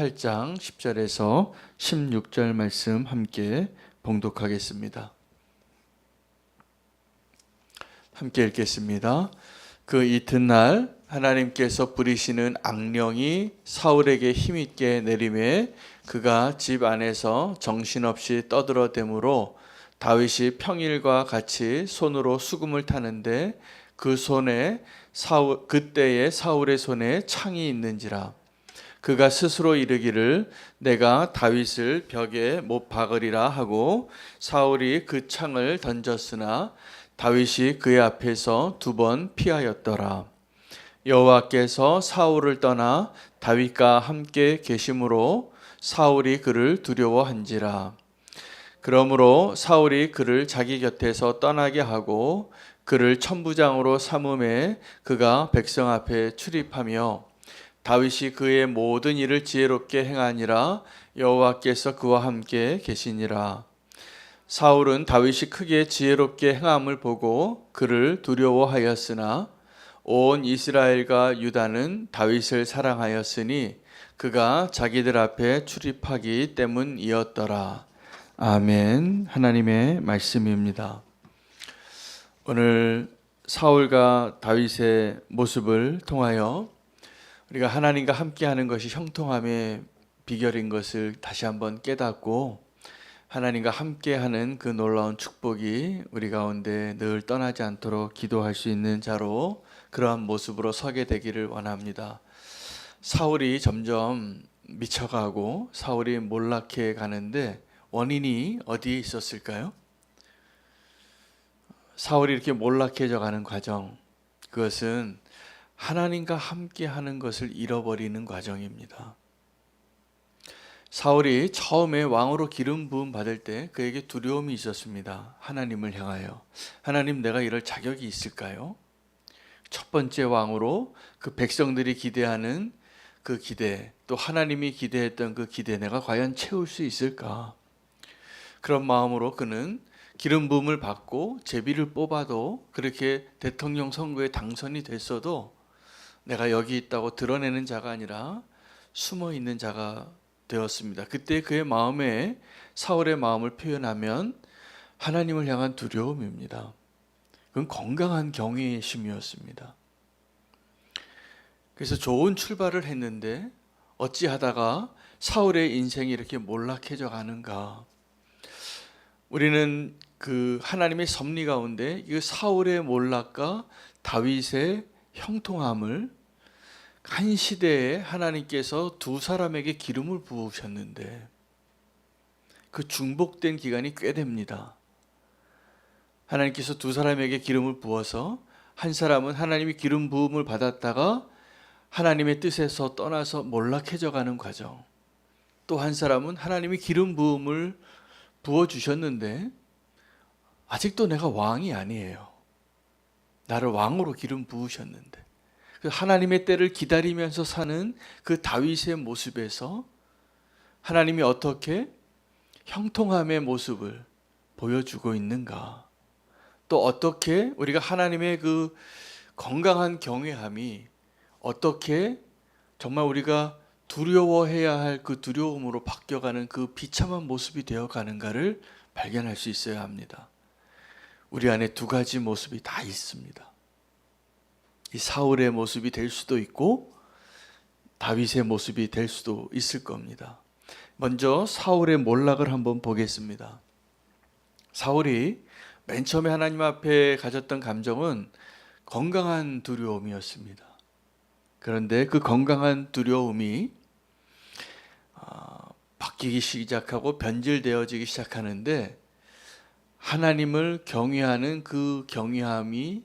18장 10절에서 16절 말씀 함께 봉독하겠습니다. 함께 읽겠습니다. 그 이튿날 하나님께서 부리시는 악령이 사울에게 힘있게 내림에 그가 집 안에서 정신없이 떠들어대므로 다윗이 평일과 같이 손으로 수금을 타는데 그때에 사울의 손에 창이 있는지라. 그가 스스로 이르기를 내가 다윗을 벽에 못 박으리라 하고 사울이 그 창을 던졌으나 다윗이 그의 앞에서 2번 피하였더라. 여호와께서 사울을 떠나 다윗과 함께 계심으로 사울이 그를 두려워한지라. 그러므로 사울이 그를 자기 곁에서 떠나게 하고 그를 천부장으로 삼음에 그가 백성 앞에 출입하며 다윗이 그의 모든 일을 지혜롭게 행하니라. 여호와께서 그와 함께 계시니라. 사울은 다윗이 크게 지혜롭게 행함을 보고 그를 두려워하였으나 온 이스라엘과 유다는 다윗을 사랑하였으니 그가 자기들 앞에 출입하기 때문이었더라. 아멘. 하나님의 말씀입니다. 오늘 사울과 다윗의 모습을 통하여 우리가 하나님과 함께하는 것이 형통함의 비결인 것을 다시 한번 깨닫고 하나님과 함께하는 그 놀라운 축복이 우리 가운데 늘 떠나지 않도록 기도할 수 있는 자로 그러한 모습으로 서게 되기를 원합니다. 사울이 점점 미쳐가고 사울이 몰락해 가는데 원인이 어디에 있었을까요? 사울이 이렇게 몰락해져 가는 과정, 그것은 하나님과 함께하는 것을 잃어버리는 과정입니다. 사울이 처음에 왕으로 기름 부음 받을 때 그에게 두려움이 있었습니다. 하나님을 향하여. 하나님, 내가 이럴 자격이 있을까요? 첫 번째 왕으로 그 백성들이 기대하는 그 기대, 또 하나님이 기대했던 그 기대, 내가 과연 채울 수 있을까? 그런 마음으로 그는 기름 부음을 받고 제비를 뽑아도 그렇게 대통령 선거에 당선이 됐어도 내가 여기 있다고 드러내는 자가 아니라 숨어 있는 자가 되었습니다. 그때 그의 마음에 사울의 마음을 표현하면 하나님을 향한 두려움입니다. 그건 건강한 경외심이었습니다. 그래서 좋은 출발을 했는데 어찌하다가 사울의 인생이 이렇게 몰락해져 가는가? 우리는 그 하나님의 섭리 가운데 이 사울의 몰락과 다윗의 형통함을 한 시대에 하나님께서 2사람에게 기름을 부으셨는데 그 중복된 기간이 꽤 됩니다. 하나님께서 2사람에게 기름을 부어서 한 사람은 하나님이 기름 부음을 받았다가 하나님의 뜻에서 떠나서 몰락해져 가는 과정, 또 한 사람은 하나님이 기름 부음을 부어주셨는데 아직도 내가 왕이 아니에요. 나를 왕으로 기름 부으셨는데 하나님의 때를 기다리면서 사는 그 다윗의 모습에서 하나님이 어떻게 형통함의 모습을 보여주고 있는가? 또 어떻게 우리가 하나님의 그 건강한 경외함이 어떻게 정말 우리가 두려워해야 할 그 두려움으로 바뀌어가는 그 비참한 모습이 되어가는가를 발견할 수 있어야 합니다. 우리 안에 2가지 모습이 다 있습니다. 이 사울의 모습이 될 수도 있고 다윗의 모습이 될 수도 있을 겁니다. 먼저 사울의 몰락을 한번 보겠습니다. 사울이 맨 처음에 하나님 앞에 가졌던 감정은 건강한 두려움이었습니다. 그런데 그 건강한 두려움이 바뀌기 시작하고 변질되어지기 시작하는데 하나님을 경외하는 그 경외함이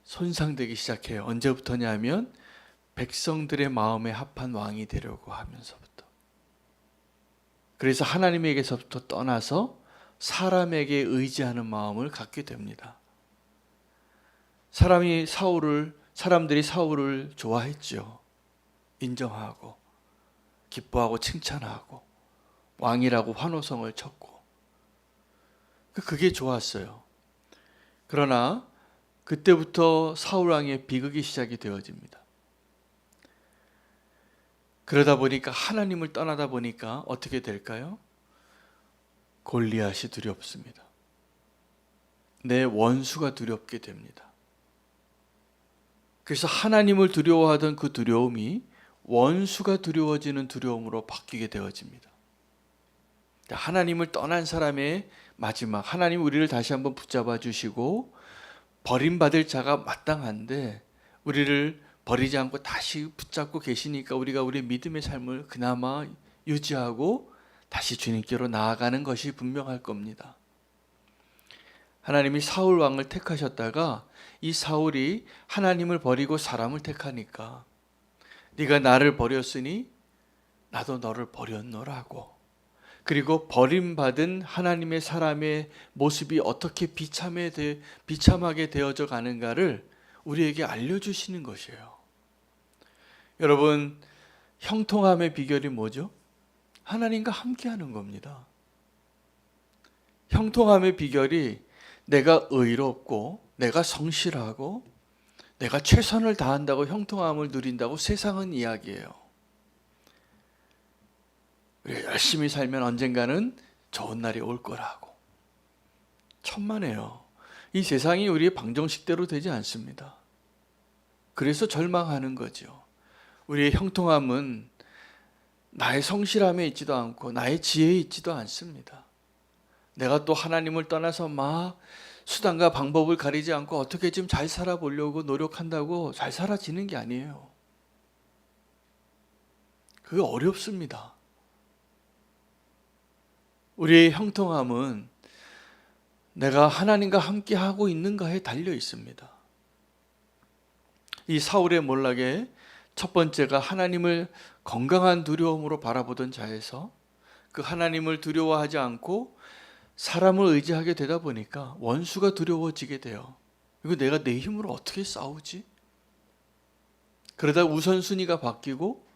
손상되기 시작해요. 언제부터냐면 백성들의 마음에 합한 왕이 되려고 하면서부터. 그래서 하나님에게서부터 떠나서 사람에게 의지하는 마음을 갖게 됩니다. 사람들이 사울을 좋아했죠. 인정하고 기뻐하고 칭찬하고 왕이라고 환호성을 쳤고 그게 좋았어요. 그러나 그때부터 사울 왕의 비극이 시작이 되어집니다. 그러다 보니까 하나님을 떠나다 보니까 어떻게 될까요? 골리앗이 두렵습니다. 내 원수가 두렵게 됩니다. 그래서 하나님을 두려워하던 그 두려움이 원수가 두려워지는 두려움으로 바뀌게 되어집니다. 하나님을 떠난 사람의 마지막, 하나님 우리를 다시 한번 붙잡아 주시고 버림받을 자가 마땅한데 우리를 버리지 않고 다시 붙잡고 계시니까 우리가 우리의 믿음의 삶을 그나마 유지하고 다시 주님께로 나아가는 것이 분명할 겁니다. 하나님이 사울 왕을 택하셨다가 이 사울이 하나님을 버리고 사람을 택하니까 네가 나를 버렸으니 나도 너를 버렸노라고, 그리고 버림받은 하나님의 사람의 모습이 어떻게 비참하게 되어져 가는가를 우리에게 알려주시는 것이에요. 여러분, 형통함의 비결이 뭐죠? 하나님과 함께하는 겁니다. 형통함의 비결이 내가 의롭고 내가 성실하고 내가 최선을 다한다고 형통함을 누린다고 세상은 이야기해요. 우리가 열심히 살면 언젠가는 좋은 날이 올 거라고. 천만에요. 이 세상이 우리의 방정식대로 되지 않습니다. 그래서 절망하는 거죠. 우리의 형통함은 나의 성실함에 있지도 않고 나의 지혜에 있지도 않습니다. 내가 또 하나님을 떠나서 막 수단과 방법을 가리지 않고 어떻게 좀 잘 살아보려고 노력한다고 잘 살아지는 게 아니에요. 그게 어렵습니다. 우리의 형통함은 내가 하나님과 함께 하고 있는가에 달려 있습니다. 이 사울의 몰락의 첫 번째가 하나님을 건강한 두려움으로 바라보던 자에서 그 하나님을 두려워하지 않고 사람을 의지하게 되다 보니까 원수가 두려워지게 돼요. 이거 내가 내 힘으로 어떻게 싸우지? 그러다 우선순위가 바뀌고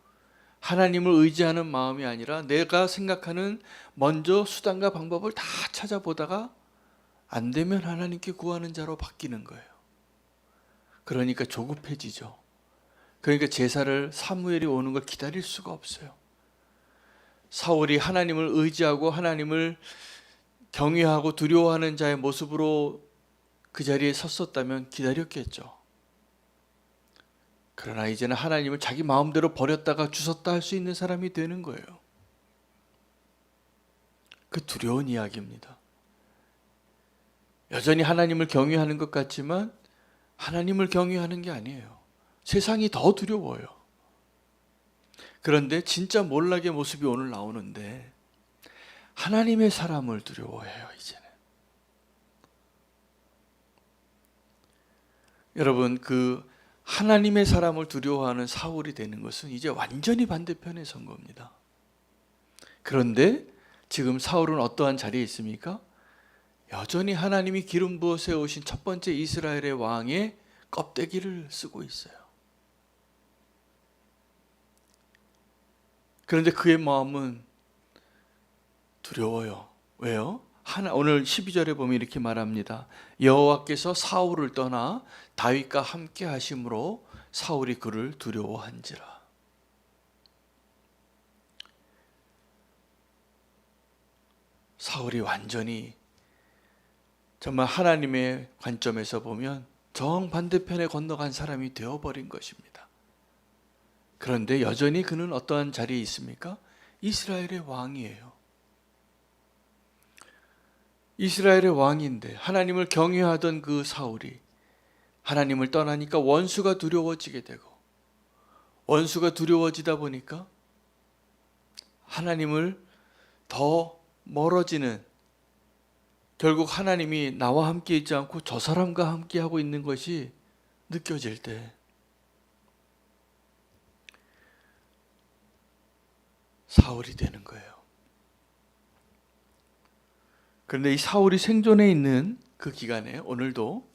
하나님을 의지하는 마음이 아니라 내가 생각하는 먼저 수단과 방법을 다 찾아보다가 안 되면 하나님께 구하는 자로 바뀌는 거예요. 그러니까 조급해지죠. 그러니까 제사를 사무엘이 오는 걸 기다릴 수가 없어요. 사울이 하나님을 의지하고 하나님을 경외하고 두려워하는 자의 모습으로 그 자리에 섰었다면 기다렸겠죠. 그러나 이제는 하나님을 자기 마음대로 버렸다가 주웠다 할 수 있는 사람이 되는 거예요. 그 두려운 이야기입니다. 여전히 하나님을 경외하는 것 같지만 하나님을 경외하는 게 아니에요. 세상이 더 두려워요. 그런데 진짜 몰락의 모습이 오늘 나오는데 하나님의 사람을 두려워해요, 이제는. 여러분, 그 하나님의 사람을 두려워하는 사울이 되는 것은 이제 완전히 반대편에 선 겁니다. 그런데 지금 사울은 어떠한 자리에 있습니까? 여전히 하나님이 기름 부어 세우신 첫 번째 이스라엘의 왕의 껍데기를 쓰고 있어요. 그런데 그의 마음은 두려워요. 왜요? 오늘 12절에 보면 이렇게 말합니다. 여호와께서 사울을 떠나 다윗과 함께 하심으로 사울이 그를 두려워한지라. 사울이 완전히 정말 하나님의 관점에서 보면 정반대편에 건너간 사람이 되어버린 것입니다. 그런데 여전히 그는 어떠한 자리에 있습니까? 이스라엘의 왕이에요. 이스라엘의 왕인데 하나님을 경외하던 그 사울이 하나님을 떠나니까 원수가 두려워지게 되고, 원수가 두려워지다 보니까 하나님을 더 멀어지는, 결국 하나님이 나와 함께 있지 않고 저 사람과 함께 하고 있는 것이 느껴질 때 사울이 되는 거예요. 그런데 이 사울이 생존해 있는 그 기간에 오늘도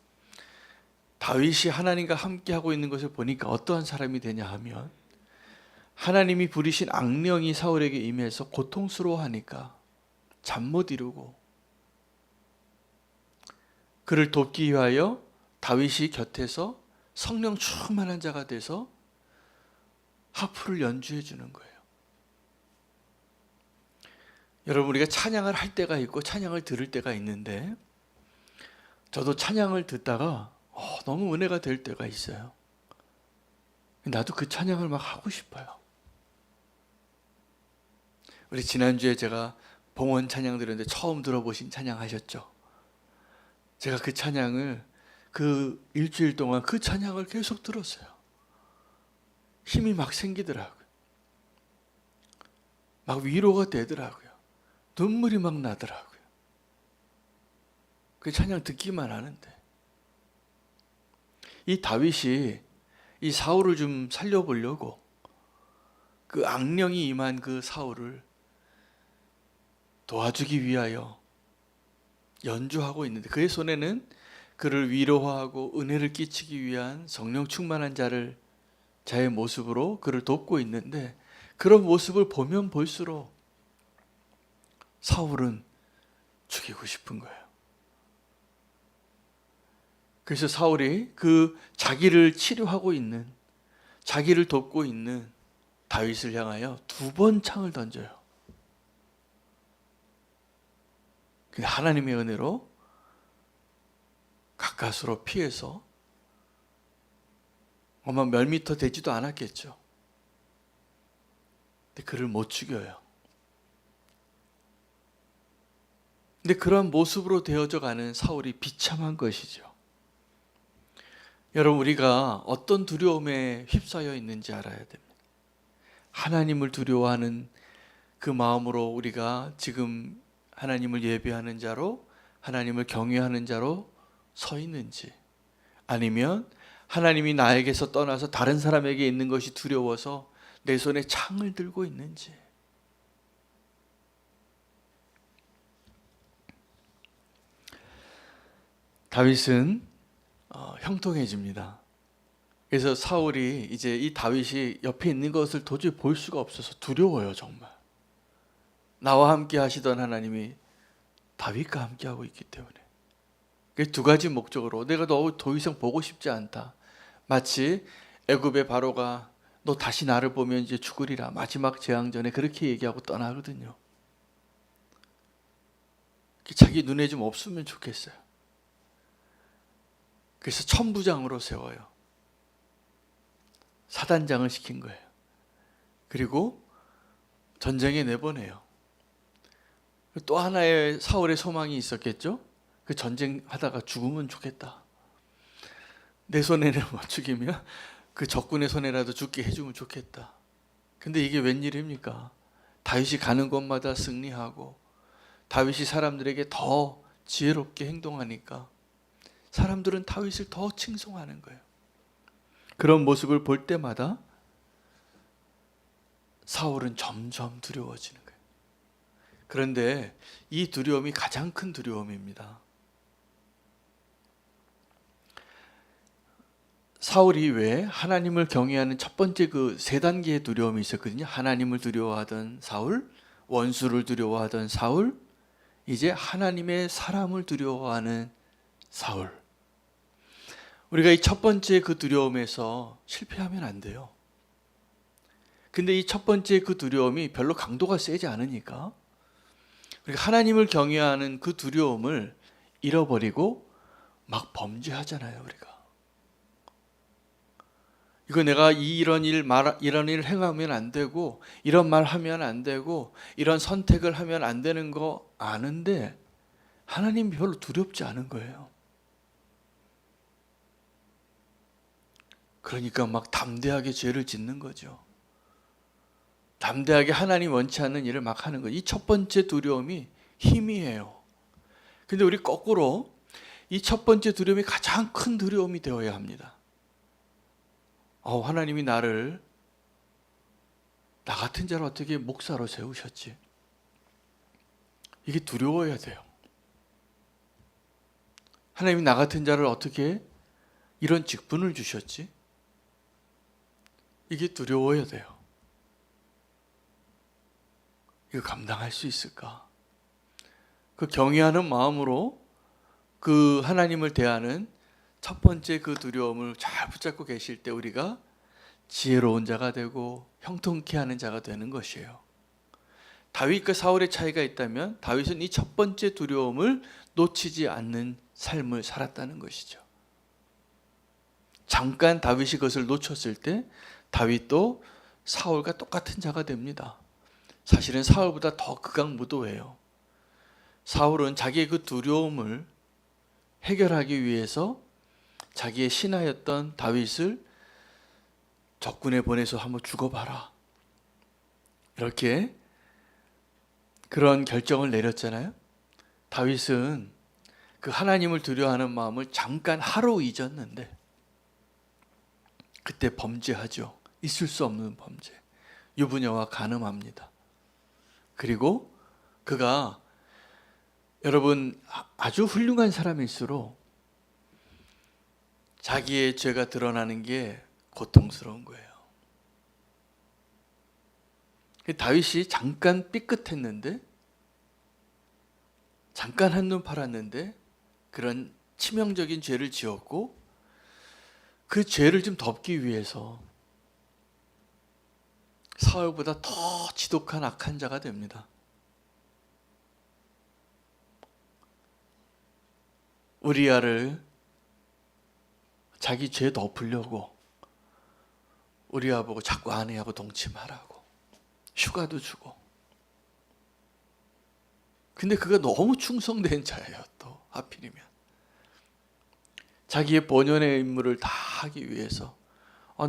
다윗이 하나님과 함께 하고 있는 것을 보니까 어떠한 사람이 되냐 하면, 하나님이 부리신 악령이 사울에게 임해서 고통스러워하니까 잠 못 이루고, 그를 돕기 위하여 다윗이 곁에서 성령 충만한 자가 돼서 하프를 연주해 주는 거예요. 여러분, 우리가 찬양을 할 때가 있고 찬양을 들을 때가 있는데, 저도 찬양을 듣다가 너무 은혜가 될 때가 있어요. 나도 그 찬양을 막 하고 싶어요. 우리 지난주에 제가 봉헌 찬양 드렸는데 처음 들어보신 찬양 하셨죠? 제가 그 찬양을 그 일주일 동안 그 찬양을 계속 들었어요. 힘이 막 생기더라고요. 막 위로가 되더라고요. 눈물이 막 나더라고요. 그 찬양 듣기만 하는데, 이 다윗이 이 사울을 좀 살려보려고 그 악령이 임한 그 사울을 도와주기 위하여 연주하고 있는데, 그의 손에는 그를 위로하고 은혜를 끼치기 위한 성령 충만한 자의 모습으로 그를 돕고 있는데, 그런 모습을 보면 볼수록 사울은 죽이고 싶은 거예요. 그래서 사울이 그 자기를 치료하고 있는, 자기를 돕고 있는 다윗을 향하여 2번 창을 던져요. 근데 하나님의 은혜로 가까스로 피해서, 아마 몇 미터 되지도 않았겠죠. 근데 그를 못 죽여요. 근데 그러한 모습으로 되어져 가는 사울이 비참한 것이죠. 여러분, 우리가 어떤 두려움에 휩싸여 있는지 알아야 됩니다. 하나님을 두려워하는 그 마음으로 우리가 지금 하나님을 예배하는 자로, 하나님을 경외하는 자로 서 있는지, 아니면 하나님이 나에게서 떠나서 다른 사람에게 있는 것이 두려워서 내 손에 창을 들고 있는지. 다윗은 형통해집니다. 그래서 사울이 이제 이 다윗이 옆에 있는 것을 도저히 볼 수가 없어서 두려워요. 정말 나와 함께 하시던 하나님이 다윗과 함께 하고 있기 때문에, 그 2가지 목적으로 내가 너 더 이상 보고 싶지 않다. 마치 애굽의 바로가 너 다시 나를 보면 이제 죽으리라, 마지막 재앙 전에 그렇게 얘기하고 떠나거든요. 자기 눈에 좀 없으면 좋겠어요. 그래서 천부장으로 세워요. 사단장을 시킨 거예요. 그리고 전쟁에 내보내요. 또 하나의 사울의 소망이 있었겠죠. 그 전쟁하다가 죽으면 좋겠다. 내 손에는 못 죽이면 그 적군의 손에라도 죽게 해주면 좋겠다. 근데 이게 웬일입니까? 다윗이 가는 곳마다 승리하고, 다윗이 사람들에게 더 지혜롭게 행동하니까 사람들은 다윗을 더 칭송하는 거예요. 그런 모습을 볼 때마다 사울은 점점 두려워지는 거예요. 그런데 이 두려움이 가장 큰 두려움입니다. 사울이 왜 하나님을 경외하는 첫 번째 그 3단계의 두려움이 있었거든요. 하나님을 두려워하던 사울, 원수를 두려워하던 사울, 이제 하나님의 사람을 두려워하는 사울. 우리가 이 첫 번째 그 두려움에서 실패하면 안 돼요. 근데 이 첫 번째 그 두려움이 별로 강도가 세지 않으니까 우리가 하나님을 경외하는 그 두려움을 잃어버리고 막 범죄하잖아요. 우리가 이거 내가 이런 일 행하면 안 되고, 이런 말 하면 안 되고, 이런 선택을 하면 안 되는 거 아는데 하나님이 별로 두렵지 않은 거예요. 그러니까 막 담대하게 죄를 짓는 거죠. 담대하게 하나님 원치 않는 일을 막 하는 거예요. 이 첫 번째 두려움이 희미해요. 근데 우리 거꾸로 이 첫 번째 두려움이 가장 큰 두려움이 되어야 합니다. 하나님이 나를, 나 같은 자를 어떻게 목사로 세우셨지? 이게 두려워야 돼요. 하나님이 나 같은 자를 어떻게 이런 직분을 주셨지? 이게 두려워야 돼요. 이거 감당할 수 있을까? 그 경외하는 마음으로 그 하나님을 대하는 첫 번째 그 두려움을 잘 붙잡고 계실 때 우리가 지혜로운 자가 되고 형통케 하는 자가 되는 것이에요. 다윗과 사울의 차이가 있다면 다윗은 이 첫 번째 두려움을 놓치지 않는 삶을 살았다는 것이죠. 잠깐 다윗이 그것을 놓쳤을 때 다윗도 사울과 똑같은 자가 됩니다. 사실은 사울보다 더 극악무도해요. 사울은 자기의 그 두려움을 해결하기 위해서 자기의 신하였던 다윗을 적군에 보내서 한번 죽어봐라, 이렇게 그런 결정을 내렸잖아요. 다윗은 그 하나님을 두려워하는 마음을 잠깐 하루 잊었는데 그때 범죄하죠. 있을 수 없는 범죄. 유부녀와 간음합니다. 그리고 그가, 여러분, 아주 훌륭한 사람일수록 자기의 죄가 드러나는 게 고통스러운 거예요. 다윗이 잠깐 삐끗했는데, 잠깐 한눈 팔았는데 그런 치명적인 죄를 지었고, 그 죄를 좀 덮기 위해서 사울보다 더 지독한 악한 자가 됩니다. 우리아를 자기 죄 덮으려고 우리아 보고 자꾸 아내하고 동침하라고 휴가도 주고. 근데 그가 너무 충성된 자예요. 또 하필이면 자기의 본연의 임무를 다 하기 위해서,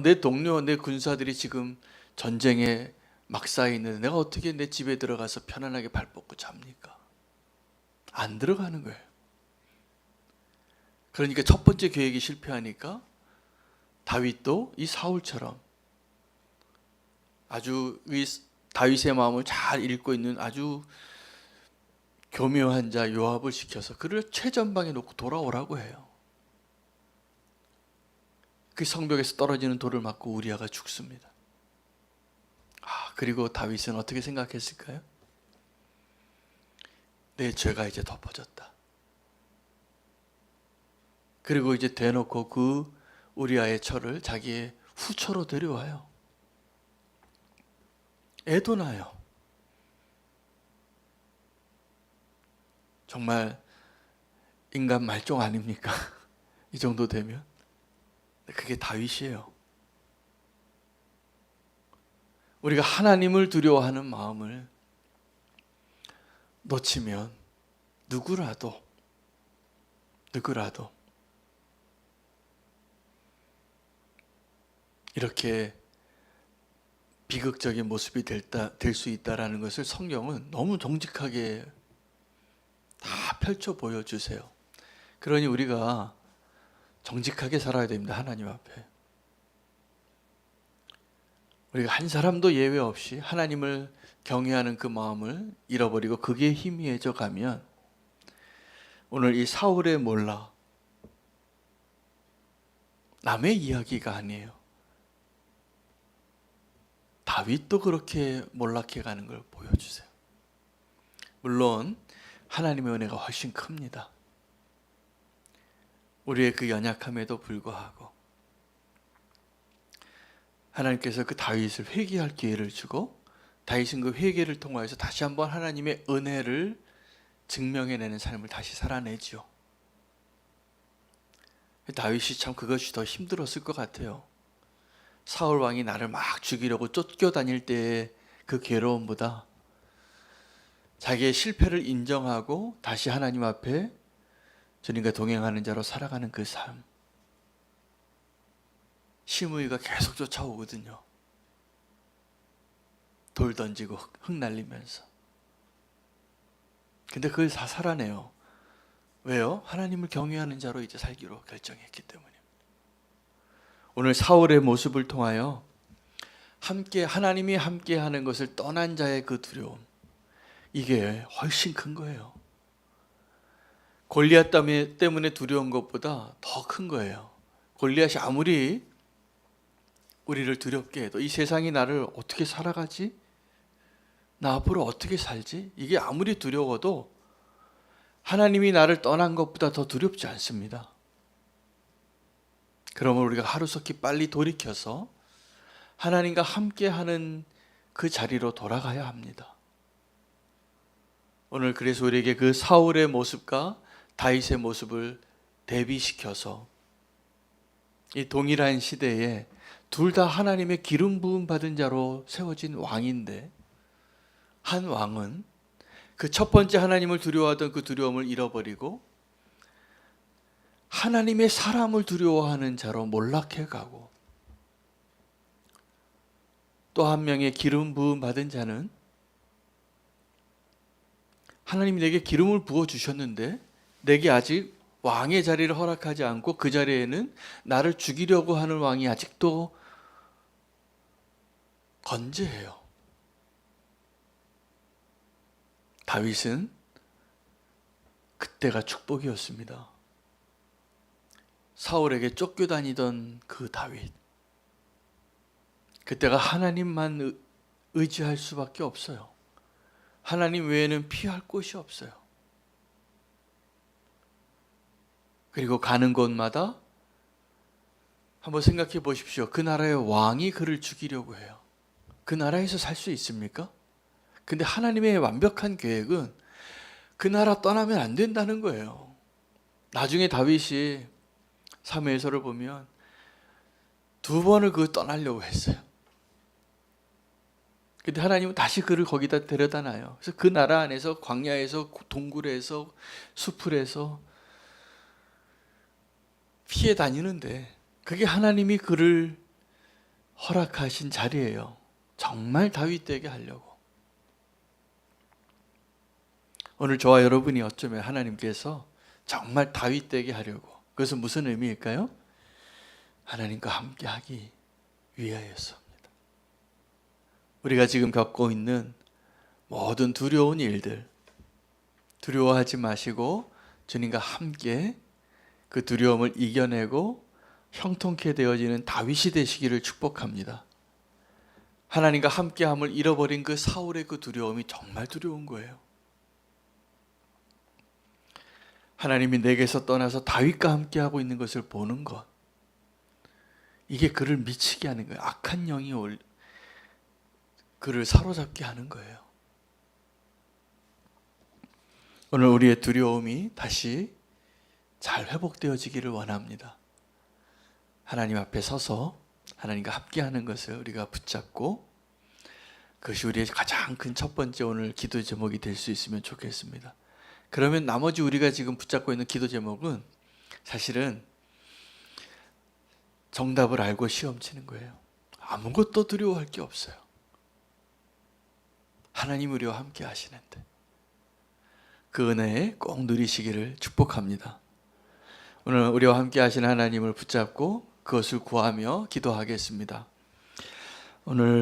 내 동료, 내 군사들이 지금 전쟁에 막사해 있는데 내가 어떻게 내 집에 들어가서 편안하게 발 뻗고 잡니까? 안 들어가는 거예요. 그러니까 첫 번째 계획이 실패하니까 다윗도 이 사울처럼 아주 이 다윗의 마음을 잘 읽고 있는 아주 교묘한 자 요압을 시켜서 그를 최전방에 놓고 돌아오라고 해요. 그 성벽에서 떨어지는 돌을 맞고 우리아가 죽습니다. 그리고 다윗은 어떻게 생각했을까요? 내 죄가 이제 덮어졌다. 그리고 이제 대놓고 그 우리아의 처를 자기의 후처로 데려와요. 애도 나요. 정말 인간 말종 아닙니까? 이 정도 되면. 그게 다윗이에요. 우리가 하나님을 두려워하는 마음을 놓치면 누구라도 이렇게 비극적인 모습이 될 수 있다는 것을 성경은 너무 정직하게 다 펼쳐 보여주세요. 그러니 우리가 정직하게 살아야 됩니다. 하나님 앞에. 우리가 한 사람도 예외 없이 하나님을 경외하는 그 마음을 잃어버리고 그게 희미해져 가면 오늘 이 사울의 몰락, 남의 이야기가 아니에요. 다윗도 그렇게 몰락해 가는 걸 보여주세요. 물론 하나님의 은혜가 훨씬 큽니다. 우리의 그 연약함에도 불구하고 하나님께서 그 다윗을 회개할 기회를 주고 다윗은 그 회개를 통하여서 다시 한번 하나님의 은혜를 증명해내는 삶을 다시 살아내죠. 다윗이 참 그것이 더 힘들었을 것 같아요. 사울 왕이 나를 막 죽이려고 쫓겨다닐 때의 그 괴로움보다 자기의 실패를 인정하고 다시 하나님 앞에 주님과 동행하는 자로 살아가는 그 삶. 시므이가 계속 쫓아오거든요. 돌 던지고 흙 날리면서. 근데 그걸 다 살아내요. 왜요? 하나님을 경외하는 자로 이제 살기로 결정했기 때문에. 오늘 사울의 모습을 통하여 하나님이 함께 하는 것을 떠난 자의 그 두려움, 이게 훨씬 큰 거예요. 골리앗 때문에 두려운 것보다 더 큰 거예요. 골리앗이 아무리 우리를 두렵게 해도 이 세상이 나를 어떻게 살아가지? 나 앞으로 어떻게 살지? 이게 아무리 두려워도 하나님이 나를 떠난 것보다 더 두렵지 않습니다. 그러면 우리가 하루속히 빨리 돌이켜서 하나님과 함께하는 그 자리로 돌아가야 합니다. 오늘 그래서 우리에게 그 사울의 모습과 다윗의 모습을 대비시켜서 이 동일한 시대에 둘 다 하나님의 기름 부음 받은 자로 세워진 왕인데, 한 왕은 그 첫 번째 하나님을 두려워하던 그 두려움을 잃어버리고 하나님의 사람을 두려워하는 자로 몰락해 가고, 또 한 명의 기름 부음 받은 자는 하나님이 내게 기름을 부어 주셨는데 내게 아직 왕의 자리를 허락하지 않고 그 자리에는 나를 죽이려고 하는 왕이 아직도 건재해요. 다윗은 그때가 축복이었습니다. 사울에게 쫓겨다니던 그 다윗, 그때가 하나님만 의지할 수밖에 없어요. 하나님 외에는 피할 곳이 없어요. 그리고 가는 곳마다 한번 생각해 보십시오. 그 나라의 왕이 그를 죽이려고 해요. 그 나라에서 살 수 있습니까? 근데 하나님의 완벽한 계획은 그 나라 떠나면 안 된다는 거예요. 나중에 다윗이 사무엘서를 보면 2번을 그 떠나려고 했어요. 근데 하나님은 다시 그를 거기다 데려다 놔요. 그래서 그 나라 안에서, 광야에서, 동굴에서, 숲을에서 피해 다니는데, 그게 하나님이 그를 허락하신 자리예요. 정말 다윗 되게 하려고. 오늘 저와 여러분이 어쩌면 하나님께서 정말 다윗 되게 하려고, 그것은 무슨 의미일까요? 하나님과 함께 하기 위하여서. 우리가 지금 겪고 있는 모든 두려운 일들, 두려워하지 마시고 주님과 함께 그 두려움을 이겨내고 형통케 되어지는 다윗이 되시기를 축복합니다. 하나님과 함께함을 잃어버린 그 사울의 그 두려움이 정말 두려운 거예요. 하나님이 내게서 떠나서 다윗과 함께하고 있는 것을 보는 것, 이게 그를 미치게 하는 거예요. 악한 영이 그를 사로잡게 하는 거예요. 오늘 우리의 두려움이 다시 잘 회복되어지기를 원합니다. 하나님 앞에 서서 하나님과 함께하는 것을 우리가 붙잡고, 그것이 우리의 가장 큰 첫 번째 오늘 기도 제목이 될 수 있으면 좋겠습니다. 그러면 나머지 우리가 지금 붙잡고 있는 기도 제목은 사실은 정답을 알고 시험 치는 거예요. 아무것도 두려워할 게 없어요. 하나님 우리와 함께 하시는데 그 은혜에 꼭 누리시기를 축복합니다. 오늘 우리와 함께 하시는 하나님을 붙잡고 그것을 구하며 기도하겠습니다. 오늘